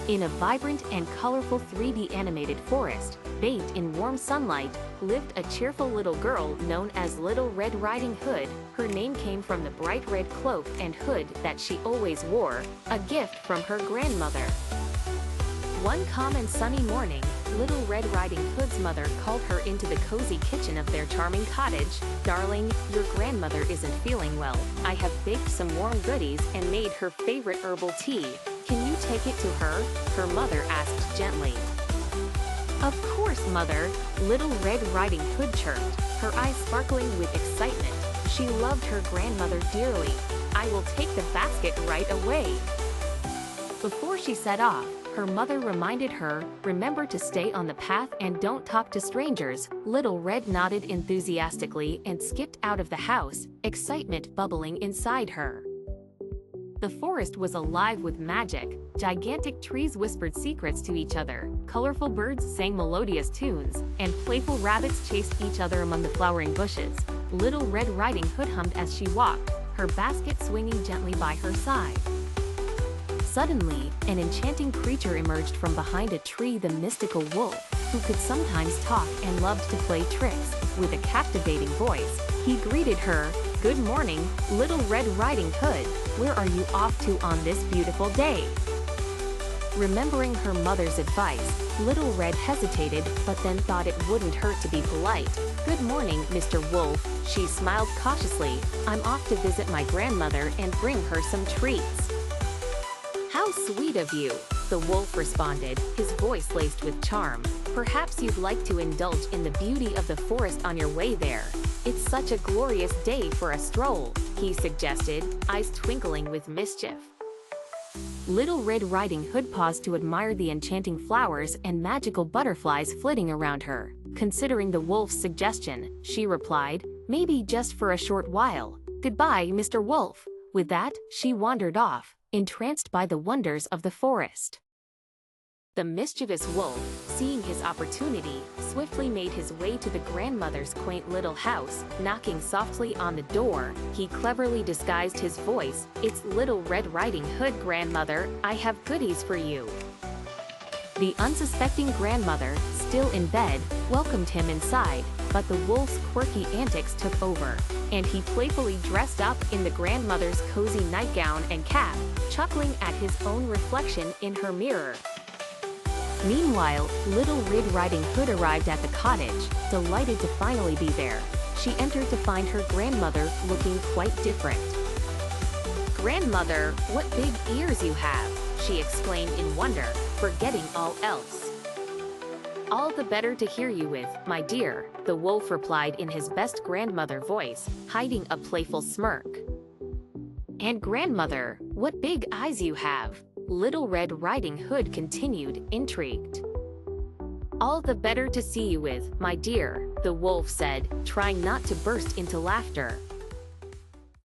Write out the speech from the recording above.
In a vibrant and colorful 3D animated forest, bathed in warm sunlight, lived a cheerful little girl known as Little Red Riding Hood. Her name came from the bright red cloak and hood that she always wore, a gift from her grandmother. One calm and sunny morning, Little Red Riding Hood's mother called her into the cozy kitchen of their charming cottage. "Darling, your grandmother isn't feeling well. I have baked some warm goodies and made her favorite herbal tea. Can you take it to her?" her mother asked gently. "Of course, mother," Little Red Riding Hood chirped, her eyes sparkling with excitement. She loved her grandmother dearly. "I will take the basket right away." Before she set off, her mother reminded her, "Remember to stay on the path and don't talk to strangers." Little Red nodded enthusiastically and skipped out of the house, excitement bubbling inside her. The forest was alive with magic. Gigantic trees whispered secrets to each other, colorful birds sang melodious tunes, and playful rabbits chased each other among the flowering bushes. Little Red Riding Hood hummed as she walked, her basket swinging gently by her side. Suddenly, an enchanting creature emerged from behind a tree, the mystical wolf, who could sometimes talk and loved to play tricks. With a captivating voice, he greeted her. "Good morning, Little Red Riding Hood. Where are you off to on this beautiful day?" Remembering her mother's advice, Little Red hesitated but then thought it wouldn't hurt to be polite. "Good morning, Mr. Wolf," she smiled cautiously. "I'm off to visit my grandmother and bring her some treats." "How sweet of you," the wolf responded, his voice laced with charm. "Perhaps you'd like to indulge in the beauty of the forest on your way there. It's such a glorious day for a stroll," he suggested, eyes twinkling with mischief. Little Red Riding Hood paused to admire the enchanting flowers and magical butterflies flitting around her. Considering the wolf's suggestion, she replied, "Maybe just for a short while. Goodbye, Mr. Wolf." With that, she wandered off, entranced by the wonders of the forest. The mischievous wolf, seeing his opportunity, swiftly made his way to the grandmother's quaint little house. Knocking softly on the door, he cleverly disguised his voice. "It's Little Red Riding Hood, grandmother. I have goodies for you." The unsuspecting grandmother, still in bed, welcomed him inside, but the wolf's quirky antics took over, and he playfully dressed up in the grandmother's cozy nightgown and cap, chuckling at his own reflection in her mirror. Meanwhile, Little Red Riding Hood arrived at the cottage, delighted to finally be there. She entered to find her grandmother looking quite different. "Grandmother, what big ears you have!" she exclaimed in wonder, forgetting all else. "All the better to hear you with, my dear," the wolf replied in his best grandmother voice, hiding a playful smirk. "And grandmother, what big eyes you have!" Little Red Riding Hood continued, intrigued. "All the better to see you with, my dear," the wolf said, trying not to burst into laughter.